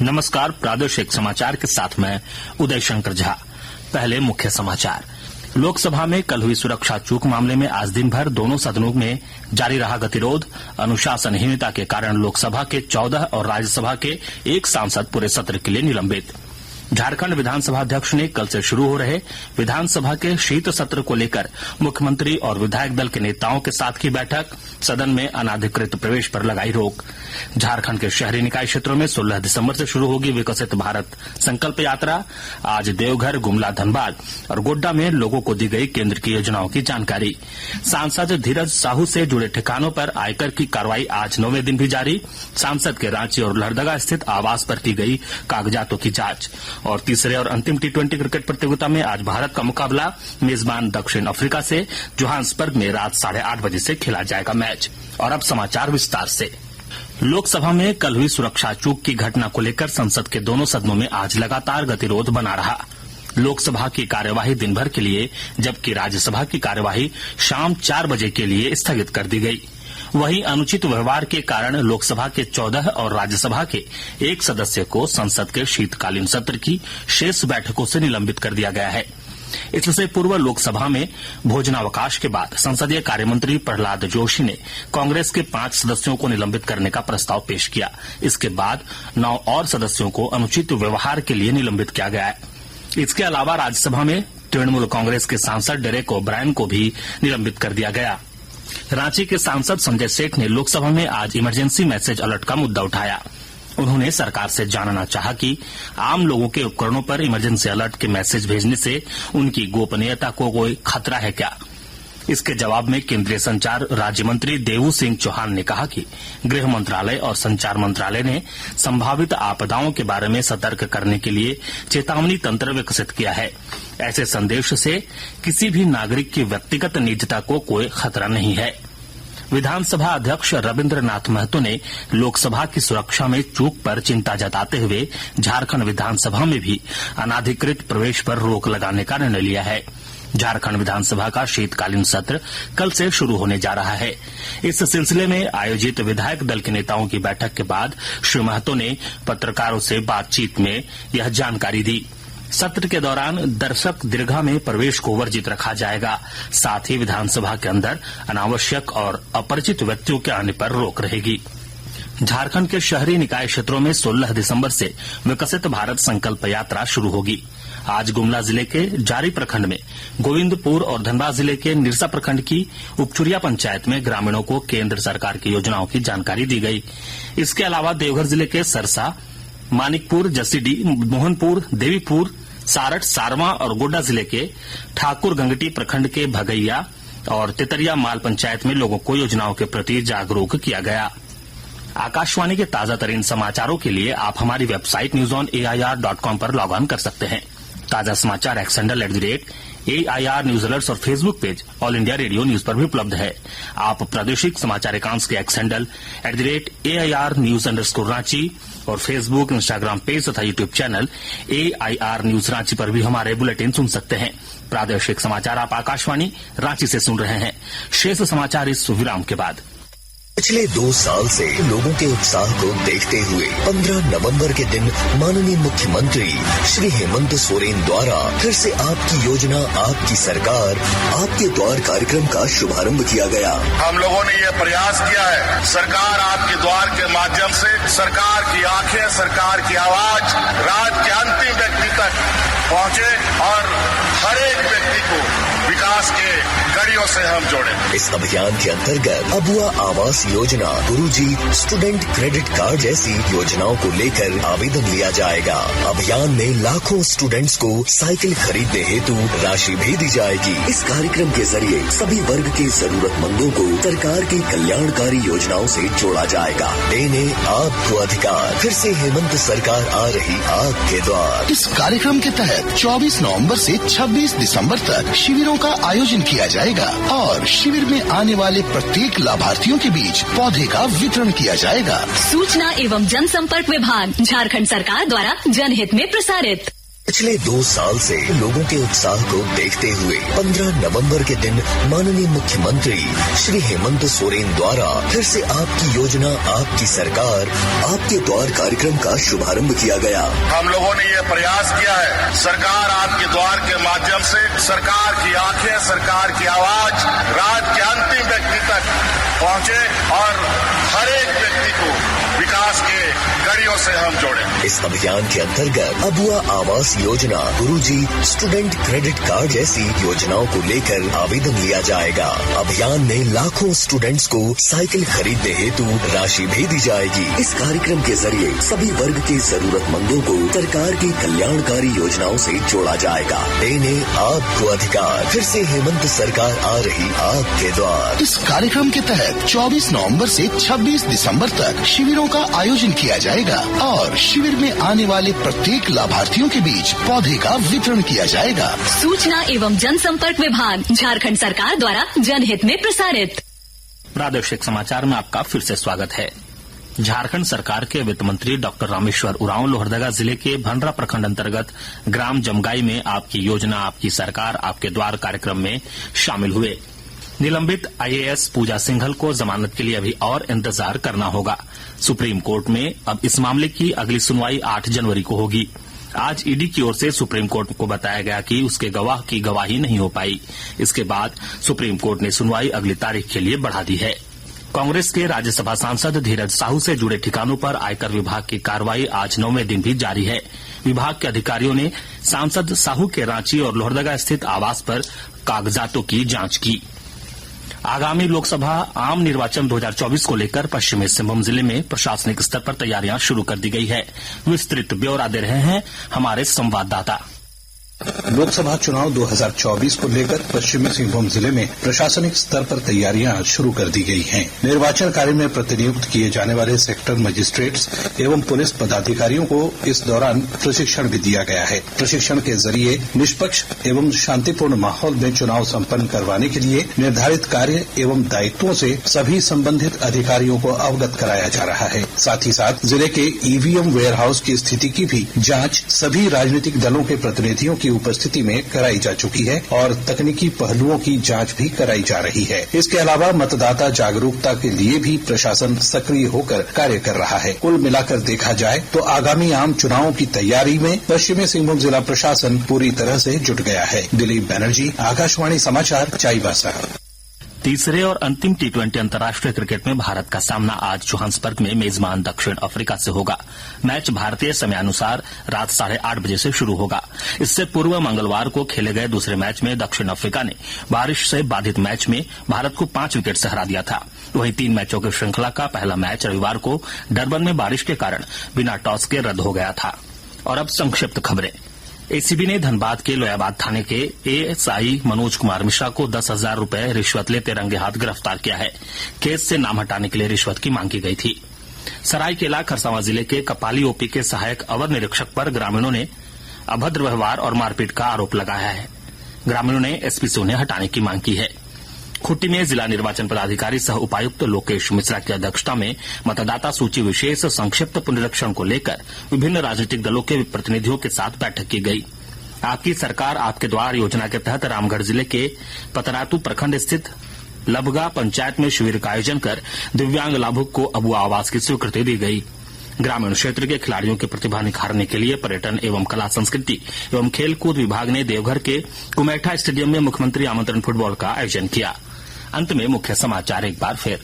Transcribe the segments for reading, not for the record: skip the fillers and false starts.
नमस्कार, प्रादेशिक समाचार के साथ मैं उदय शंकर झा। पहले मुख्य समाचार। लोकसभा में कल हुई सुरक्षा चूक मामले में आज दिन भर दोनों सदनों में जारी रहा गतिरोध। अनुशासनहीनता के कारण लोकसभा के 14 और राज्यसभा के 1 सांसद पूरे सत्र के लिए निलंबित। झारखंड विधानसभा अध्यक्ष ने कल से शुरू हो रहे विधानसभा के शीत सत्र को लेकर मुख्यमंत्री और विधायक दल के नेताओं के साथ की बैठक। सदन में अनाधिकृत प्रवेश पर लगाई रोक। झारखंड के शहरी निकाय क्षेत्रों में 16 दिसंबर से शुरू होगी विकसित भारत संकल्प यात्रा। आज देवघर, गुमला, धनबाद और गोड्डा में लोगों को दी गई केंद्र की योजनाओं की जानकारी। सांसद धीरज साहू से जुड़े ठिकानों पर आयकर की कार्रवाई आज 9वें दिन भी जारी। सांसद के रांची और लोहरदगा स्थित आवास पर की गई कागजातों की जांच। और तीसरे और अंतिम टी20 क्रिकेट प्रतियोगिता में आज भारत का मुकाबला मेजबान दक्षिण अफ्रीका से जोहान्सबर्ग में रात 8:30 बजे से खेला जाएगा मैच। और अब समाचार विस्तार से। लोकसभा में कल हुई सुरक्षा चूक की घटना को लेकर संसद के दोनों सदनों में आज लगातार गतिरोध बना रहा। लोकसभा की कार्यवाही दिन भर के लिए, जबकि राज्यसभा की कार्यवाही शाम 4 बजे के लिए स्थगित कर दी गई। वहीं अनुचित व्यवहार के कारण लोकसभा के 14 और राज्यसभा के 1 सदस्य को संसद के शीतकालीन सत्र की शेष बैठकों से निलंबित कर दिया गया है। इससे पूर्व लोकसभा में भोजनावकाश के बाद संसदीय कार्यमंत्री प्रहलाद जोशी ने कांग्रेस के 5 सदस्यों को निलंबित करने का प्रस्ताव पेश किया। इसके बाद 9 और सदस्यों को अनुचित व्यवहार के लिए निलंबित किया गया है। इसके अलावा राज्यसभा में तृणमूल कांग्रेस के सांसद डेरेक ओब्रायन को भी निलंबित कर दिया गया। रांची के सांसद संजय सेठ ने लोकसभा में आज इमरजेंसी मैसेज अलर्ट का मुद्दा उठाया। उन्होंने सरकार से जानना चाहा कि आम लोगों के उपकरणों पर इमरजेंसी अलर्ट के मैसेज भेजने से उनकी गोपनीयता को कोई खतरा है क्या। इसके जवाब में केंद्रीय संचार राज्य मंत्री देवू सिंह चौहान ने कहा कि गृह मंत्रालय और संचार मंत्रालय ने संभावित आपदाओं के बारे में सतर्क करने के लिए चेतावनी तंत्र विकसित किया है। ऐसे संदेश से किसी भी नागरिक की व्यक्तिगत निजता को कोई खतरा नहीं है। विधानसभा अध्यक्ष रविन्द्रनाथ महतो ने लोकसभा की सुरक्षा में चूक पर चिंता जताते हुए झारखंड विधानसभा में भी अनाधिकृत प्रवेश पर रोक लगाने का निर्णय लिया है। झारखंड विधानसभा का शीतकालीन सत्र कल से शुरू होने जा रहा है। इस सिलसिले में आयोजित विधायक दल के नेताओं की बैठक के बाद श्री महतो ने पत्रकारों से बातचीत में यह जानकारी दी। सत्र के दौरान दर्शक दीर्घा में प्रवेश को वर्जित रखा जाएगा। साथ ही विधानसभा के अंदर अनावश्यक और अपरिचित व्यक्तियों के आने पर रोक रहेगी। झारखंड के शहरी निकाय क्षेत्रों में 16 दिसंबर से विकसित भारत संकल्प यात्रा शुरू होगी। आज गुमला जिले के जारी प्रखंड में गोविंदपुर और धनबाद जिले के निरसा प्रखंड की उपचुरिया पंचायत में ग्रामीणों को केंद्र सरकार की योजनाओं की जानकारी दी गई। इसके अलावा देवघर जिले के सरसा, मानिकपुर, जसीडीह, मोहनपुर, देवीपुर, सारठ, सारवा और गोड्डा जिले के ठाकुर गंगटी प्रखंड के भगैया और तितरिया माल पंचायत में लोगों को योजनाओं के प्रति जागरूक किया गया। आकाशवाणी के ताजा तरीन समाचारों के लिए आप हमारी वेबसाइट newsonair.com पर लॉग ऑन कर सकते हैं। ताजा समाचार एक्सेंडल @AIR न्यूज अलर्ट्स और Facebook page all India radio news पर भी उपलब्ध है। आप प्रादेशिक समाचार एकांश के एक्सेंडल @AIR न्यूज _रांची और फेसबुक, इंस्टाग्राम पेज तथा YouTube channel AIR news Ranchi पर भी हमारे बुलेटिन सुन सकते हैं। प्रादेशिक समाचार आप आकाशवाणी रांची से सुन रहे हैं। शेष समाचार इस विराम के बाद। पिछले 2 साल से लोगों के उत्साह को देखते हुए 15 नवंबर के दिन माननीय मुख्यमंत्री श्री हेमंत सोरेन द्वारा फिर से आपकी योजना, आपकी सरकार, आपके द्वार कार्यक्रम का शुभारंभ किया गया। हम लोगों ने ये प्रयास किया है, सरकार आपके द्वार के माध्यम से सरकार की आंखें, सरकार की आवाज राज्य के अंतिम व्यक्ति तक पहुंचे और हर एक व्यक्ति को विकास के कड़ियों से हम जोड़े। इस अभियान के अंतर्गत अबुआ आवास योजना, गुरुजी स्टूडेंट क्रेडिट कार्ड जैसी योजनाओं को लेकर आवेदन लिया जाएगा। अभियान में लाखों स्टूडेंट्स को साइकिल खरीदने हेतु राशि भी दी जाएगी। इस कार्यक्रम के जरिए सभी वर्ग के जरूरतमंदों को सरकार की कल्याणकारी योजनाओं से जोड़ा जाएगा। देने आपको अधिकार, फिर से हेमंत सरकार आ रही आपके द्वार। इस कार्यक्रम के तहत 24 नवंबर से 26 दिसंबर तक शिविरों का आयोजन किया जाएगा और शिविर में आने वाले प्रत्येक लाभार्थियों के बीच पौधे का वितरण किया जाएगा। सूचना एवं जनसंपर्क विभाग, झारखंड सरकार द्वारा जनहित में प्रसारित। पिछले 2 साल से लोगों के उत्साह को देखते हुए 15 नवंबर के दिन माननीय मुख्यमंत्री श्री हेमंत सोरेन द्वारा फिर से आपकी योजना आपकी सरकार आपके द्वार कार्यक्रम का शुभारंभ किया गया। हम लोगों ने ये प्रयास किया है, सरकार आपके द्वार के माध्यम से सरकार की आंखें, सरकार की आवाज राज्य के अंतिम व्यक्ति तक पहुंचे और हर एक व्यक्ति को विकास के कड़ियों से हम जोड़े। इस अभियान के अंतर्गत अबुआ आवास योजना, गुरुजी स्टूडेंट क्रेडिट कार्ड जैसी योजनाओं को लेकर आवेदन लिया जाएगा। अभियान में लाखों स्टूडेंट्स को साइकिल खरीदने हेतु राशि भी दी जाएगी। इस कार्यक्रम के जरिए सभी वर्ग के जरूरतमंदों को सरकार की कल्याणकारी योजनाओं से जोड़ा जाएगा। देने आपको अधिकार, फिर से हेमंत सरकार आ रही आपके द्वार। इस कार्यक्रम के तहत 24 नवंबर से 26 दिसंबर तक शिविरों का आयोजन किया जाएगा और शिविर में आने वाले प्रत्येक लाभार्थियों के बीच पौधे का वितरण किया जाएगा। सूचना एवं जनसंपर्क विभाग, झारखंड सरकार द्वारा जनहित में प्रसारित। प्रादेशिक समाचार में आपका फिर से स्वागत है। झारखंड सरकार के वित्त मंत्री डॉक्टर रामेश्वर उरांव लोहरदगा जिले के भंडरा प्रखंड अंतर्गत ग्राम जमगाई में आपकी योजना आपकी सरकार आपके द्वार कार्यक्रम में शामिल हुए। निलंबित आईएएस पूजा सिंघल को जमानत के लिए अभी और इंतजार करना होगा। सुप्रीम कोर्ट में अब इस मामले की अगली सुनवाई 8 जनवरी को होगी। आज ईडी की ओर से सुप्रीम कोर्ट को बताया गया कि उसके गवाह की गवाही नहीं हो पाई। इसके बाद सुप्रीम कोर्ट ने सुनवाई अगली तारीख के लिए बढ़ा दी है। कांग्रेस के राज्यसभा सांसद धीरज साहू से जुड़े ठिकानों पर आयकर विभाग की कार्रवाई आज 9वें दिन भी जारी है। विभाग के अधिकारियों ने सांसद साहू के रांची और लोहरदगा स्थित आवास पर कागजातों की जांच की। आगामी लोकसभा आम निर्वाचन 2024 को लेकर पश्चिमी सिंहभूम जिले में प्रशासनिक स्तर पर तैयारियां शुरू कर दी गई है। विस्तृत ब्यौरा दे रहे हैं हमारे संवाददाता। लोकसभा चुनाव 2024 को लेकर पश्चिमी सिंहभूम जिले में प्रशासनिक स्तर पर तैयारियां शुरू कर दी गई हैं। निर्वाचन कार्य में प्रतिनियुक्त किए जाने वाले सेक्टर मजिस्ट्रेट्स एवं पुलिस पदाधिकारियों को इस दौरान प्रशिक्षण भी दिया गया है। प्रशिक्षण के जरिए निष्पक्ष एवं शांतिपूर्ण माहौल में चुनाव संपन्न करवाने के लिए निर्धारित कार्य एवं दायित्वों से सभी संबंधित अधिकारियों को अवगत कराया जा रहा है। साथ ही साथ जिले के ईवीएम वेयर हाउस की स्थिति की भी जांच सभी राजनीतिक दलों के प्रतिनिधियों की उपस्थिति में कराई जा चुकी है और तकनीकी पहलुओं की जांच भी कराई जा रही है। इसके अलावा मतदाता जागरूकता के लिए भी प्रशासन सक्रिय होकर कार्य कर रहा है। कुल मिलाकर देखा जाए तो आगामी आम चुनावों की तैयारी में पश्चिमी सिंहभूम जिला प्रशासन पूरी तरह से जुट गया है। दिलीप बैनर्जी, आकाशवाणी समाचार, चाईबासा। तीसरे और अंतिम टी20 अंतर्राष्ट्रीय क्रिकेट में भारत का सामना आज जोहान्सबर्ग में मेजबान दक्षिण अफ्रीका से होगा। मैच भारतीय समयानुसार रात 8:30 बजे से शुरू होगा। इससे पूर्व मंगलवार को खेले गए दूसरे मैच में दक्षिण अफ्रीका ने बारिश से बाधित मैच में भारत को 5 विकेट से हरा दिया था। वहीं 3 मैचों की श्रृंखला का पहला मैच रविवार को डरबन में बारिश के कारण बिना टॉस के रद्द हो गया था। और अब संक्षिप्त खबरें। एसीबी ने धनबाद के लोयाबाद थाने के एएसआई मनोज कुमार मिश्रा को 10,000 रूपये रिश्वत लेते रंगे हाथ गिरफ्तार किया है। केस से नाम हटाने के लिए रिश्वत की मांग की गई थी। सरायकेला खरसावां जिले के कपाली ओपी के सहायक अवर निरीक्षक पर ग्रामीणों ने अभद्र व्यवहार और मारपीट का आरोप लगाया है। ग्रामीणों ने एसपी से उन्हें हटाने की मांग की है। खूंटी में जिला निर्वाचन पदाधिकारी सह उपायुक्त लोकेश मिश्रा की अध्यक्षता में मतदाता सूची विशेष संक्षिप्त पुनरीक्षण को लेकर विभिन्न राजनीतिक दलों के प्रतिनिधियों के साथ बैठक की गई। आपकी सरकार आपके द्वार योजना के तहत रामगढ़ जिले के पतरातू प्रखंड स्थित लबगा पंचायत में शिविर का आयोजन कर दिव्यांग लाभुक को अबुआ आवास की स्वीकृति दी गई। ग्रामीण क्षेत्र के खिलाड़ियों की प्रतिभा निखारने के लिए पर्यटन एवं कला संस्कृति एवं खेलकूद विभाग ने देवघर के कुमेठा स्टेडियम में मुख्यमंत्री आमंत्रण फुटबॉल का आयोजन किया। अंत में मुख्य समाचार एक बार फिर।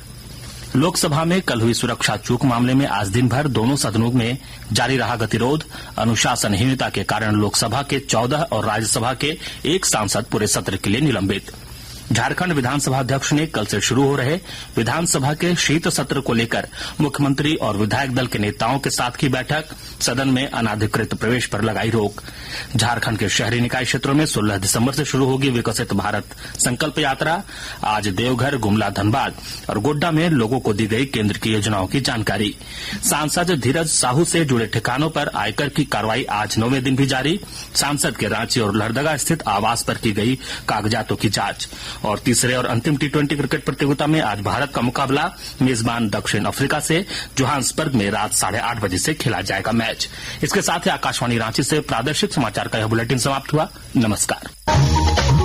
लोकसभा में कल हुई सुरक्षा चूक मामले में आज दिन भर दोनों सदनों में जारी रहा गतिरोध। अनुशासनहीनता के कारण लोकसभा के 14 और राज्यसभा के 1 सांसद पूरे सत्र के लिए निलंबित। झारखंड विधानसभा अध्यक्ष ने कल से शुरू हो रहे विधानसभा के शीत सत्र को लेकर मुख्यमंत्री और विधायक दल के नेताओं के साथ की बैठक। सदन में अनाधिकृत प्रवेश पर लगाई रोक। झारखंड के शहरी निकाय क्षेत्रों में 16 दिसंबर से शुरू होगी विकसित भारत संकल्प यात्रा। आज देवघर, गुमला, धनबाद और गोड्डा में लोगों को दी गई केंद्र की योजनाओं की जानकारी। सांसद धीरज साहू से जुड़े ठिकानों पर आयकर की कार्रवाई आज 9वें दिन भी जारी। सांसद के रांची और लोहरदगा स्थित आवास पर की गई कागजातों की जांच। और तीसरे और अंतिम T20 क्रिकेट प्रतियोगिता में आज भारत का मुकाबला मेजबान दक्षिण अफ्रीका से जोहान्सबर्ग में रात 8:30 बजे से खेला जाएगा मैच। इसके साथ ही आकाशवाणी रांची से प्रादेशिक समाचार का यह बुलेटिन समाप्त हुआ। नमस्कार।